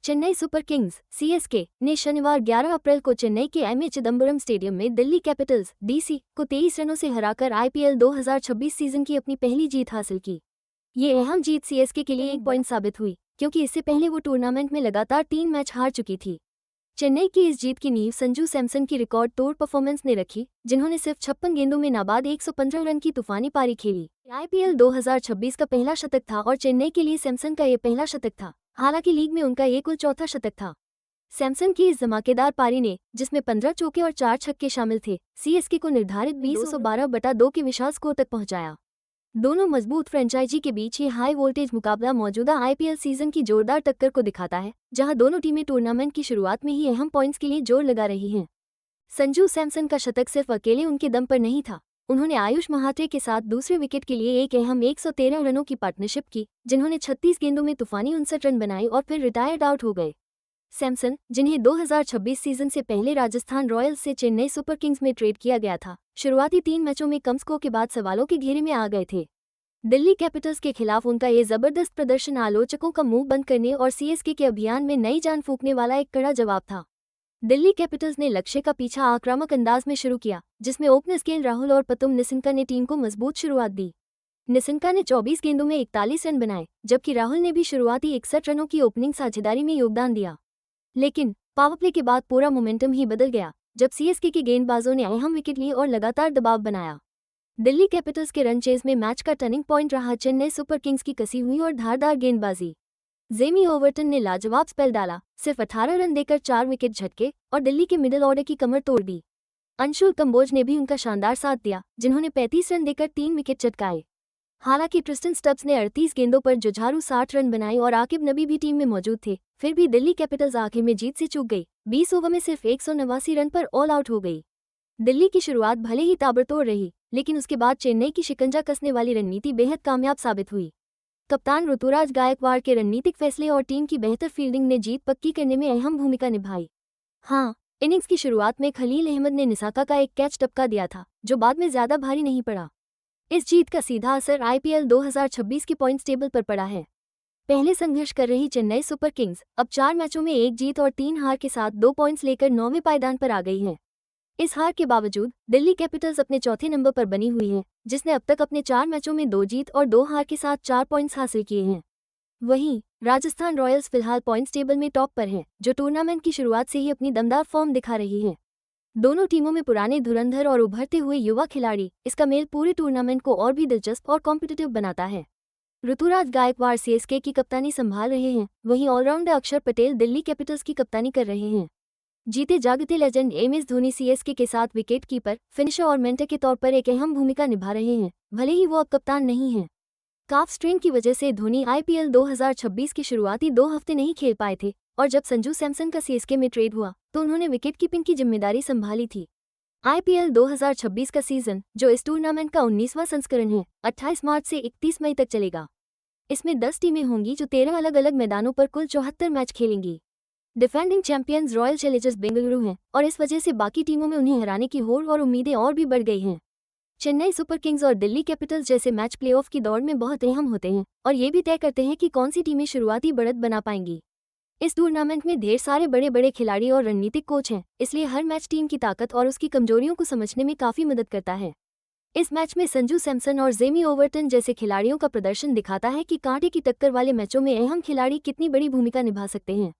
Chennai super Kings CSK ने शनिवार 11 अप्रैल को चेन्नई के एमए चिदंबरम स्टेडियम में दिल्ली कैपिटल्स डीसी को 23 रनों से हराकर आईपीएल 2026 सीजन की अपनी पहली जीत हासिल की। ये अहम जीत सीएसके के लिए एक पॉइंट साबित हुई, क्योंकि इससे पहले वो टूर्नामेंट में लगातार 3 मैच हार चुकी थी। चेन्नई की इस जीत की नींव संजू सैमसन की रिकॉर्ड तोड़ परफॉर्मेंस ने रखी, जिन्होंने सिर्फ 56 गेंदों में नाबाद 115 रन की तूफानी पारी खेली। आईपीएल 2026 का पहला शतक था और चेन्नई के लिए सैमसन का ये पहला शतक था। हालांकि लीग में उनका ये कुल चौथा शतक था। सैमसन की इस धमाकेदार पारी ने, जिसमें 15 चौके और 4 छक्के शामिल थे, सीएसके को निर्धारित 212/2 के विशाल स्कोर तक पहुंचाया। दोनों मजबूत फ्रेंचाइजी के बीच ये हाई वोल्टेज मुकाबला मौजूदा आईपीएल सीजन की जोरदार टक्कर को दिखाता है, जहां दोनों टीमें टूर्नामेंट की शुरुआत में ही अहम पॉइंट्स के लिए जोर लगा रही हैं। संजू सैमसन का शतक सिर्फ अकेले उनके दम पर नहीं था। उन्होंने आयुष महात्रे के साथ दूसरे विकेट के लिए एक अहम 113 रनों की पार्टनरशिप की, जिन्होंने 36 गेंदों में तूफानी 59 रन बनाए और फिर रिटायर्ड आउट हो गए। सैमसन, जिन्हें 2026 सीजन से पहले राजस्थान रॉयल्स से चेन्नई सुपर किंग्स में ट्रेड किया गया था, शुरुआती 3 मैचों में कम स्कोर के बाद सवालों के घेरे में आ गए थे। दिल्ली कैपिटल्स के खिलाफ उनका ये जबरदस्त प्रदर्शन आलोचकों का मुंह बंद करने और सीएसके के अभियान में नई जान फूंकने वाला एक कड़ा जवाब था। दिल्ली कैपिटल्स ने लक्ष्य का पीछा आक्रामक अंदाज में शुरू किया, जिसमें ओपनर्स केएल राहुल और पतुम निसंका ने टीम को मजबूत शुरुआत दी। निसंका ने 24 गेंदों में 41 रन बनाए, जबकि राहुल ने भी शुरुआती 61 रनों की ओपनिंग साझेदारी में योगदान दिया। लेकिन पावरप्ले के बाद पूरा मोमेंटम ही बदल गया, जब सीएसके के गेंदबाजों ने अहम विकेट लिए और लगातार दबाव बनाया। दिल्ली कैपिटल्स के रन चेज में मैच का टर्निंग पॉइंट रहा चेन्नई सुपर किंग्स की कसी हुई और धारदार गेंदबाजी। जेमी ओवर्टन ने लाजवाब स्पेल डाला, सिर्फ 18 रन देकर 4 विकेट झटके और दिल्ली के मिडिल ऑर्डर की कमर तोड़ दी। अंशुल कंबोज ने भी उनका शानदार साथ दिया, जिन्होंने 35 रन देकर 3 विकेट चटकाए। हालांकि ट्रिस्टन स्टब्स ने 38 गेंदों पर जुझारू 60 रन बनाए और आकिब नबी भी टीम में मौजूद थे। फिर भी दिल्ली कैपिटल्स आखिर में जीत से चूक गई। 20 ओवर में सिर्फ 189 रन पर ऑल आउट हो गई। दिल्ली की शुरुआत भले ही ताबड़तोड़ रही, लेकिन उसके बाद चेन्नई की शिकंजा कसने वाली रणनीति बेहद कामयाब साबित हुई। कप्तान ऋतुराज गायकवाड़ के रणनीतिक फैसले और टीम की बेहतर फील्डिंग ने जीत पक्की करने में अहम भूमिका निभाई। हाँ, इनिंग्स की शुरुआत में खलील अहमद ने निसाका का एक कैच टपका दिया था, जो बाद में ज्यादा भारी नहीं पड़ा। इस जीत का सीधा असर आईपीएल 2026 के पॉइंट्स टेबल पर पड़ा है। पहले संघर्ष कर रही चेन्नई सुपर किंग्स अब 4 मैचों में 1 जीत और 3 हार के साथ 2 पॉइंट्स लेकर 9वें पायदान पर आ गई है। इस हार के बावजूद दिल्ली कैपिटल्स अपने चौथे नंबर पर बनी हुई है, जिसने अब तक अपने 4 मैचों में 2 जीत और 2 हार के साथ 4 पॉइंट्स हासिल किए हैं। वहीं राजस्थान रॉयल्स फिलहाल पॉइंट्स टेबल में टॉप पर है, जो टूर्नामेंट की शुरुआत से ही अपनी दमदार फॉर्म दिखा रही है। दोनों टीमों में पुराने धुरंधर और उभरते हुए युवा खिलाड़ी, इसका मेल पूरे टूर्नामेंट को और भी दिलचस्प और कॉम्पिटिटिव बनाता है। ऋतुराज गायकवाड़ सीएसके की कप्तानी संभाल रहे हैं, वहीं ऑलराउंडर अक्षर पटेल दिल्ली कैपिटल्स की कप्तानी कर रहे हैं। जीते जागते लेजेंड एमएस धोनी सीएसके के साथ विकेट कीपर, फिनिशर और मेंटर के तौर पर एक अहम भूमिका निभा रहे हैं, भले ही वो अब कप्तान नहीं हैं। काफ स्ट्रेन की वजह से धोनी आईपीएल 2026 की शुरुआती 2 हफ्ते नहीं खेल पाए थे, और जब संजू सैमसन का सीएसके में ट्रेड हुआ तो उन्होंने विकेट कीपिंग की जिम्मेदारी संभाली थी। आईपीएल 2026 का सीजन, जो इस टूर्नामेंट का 19वां संस्करण है, 28 मार्च से 31 मई तक चलेगा। इसमें 10 टीमें होंगी जो 13 अलग अलग मैदानों पर कुल 74 मैच खेलेंगी। Defending champions Royal Challengers Bengaluru हैं, और इस वजह से बाकी टीमों में उन्हें हराने की होड़ और उम्मीदें और भी बढ़ गई हैं। चेन्नई सुपर किंग्स और दिल्ली कैपिटल्स जैसे मैच प्लेऑफ की दौड़ में बहुत अहम होते हैं और ये भी तय करते हैं कि कौन सी टीमें शुरुआती बढ़त बना पाएंगी। इस टूर्नामेंट में ढेर सारे बड़े बड़े खिलाड़ी और रणनीतिक कोच हैं, इसलिए हर मैच टीम की ताकत और उसकी कमजोरियों को समझने में काफी मदद करता है। इस मैच में संजू सैमसन और जेमी ओवर्टन जैसे खिलाड़ियों का प्रदर्शन दिखाता है कि कांटे की टक्कर वाले मैचों में अहम खिलाड़ी कितनी बड़ी भूमिका निभा सकते हैं।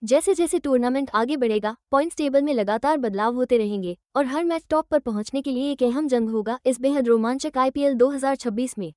जैसे जैसे टूर्नामेंट आगे बढ़ेगा, पॉइंट्स टेबल में लगातार बदलाव होते रहेंगे और हर मैच टॉप पर पहुंचने के लिए एक अहम जंग होगा इस बेहद रोमांचक आईपीएल 2026 में।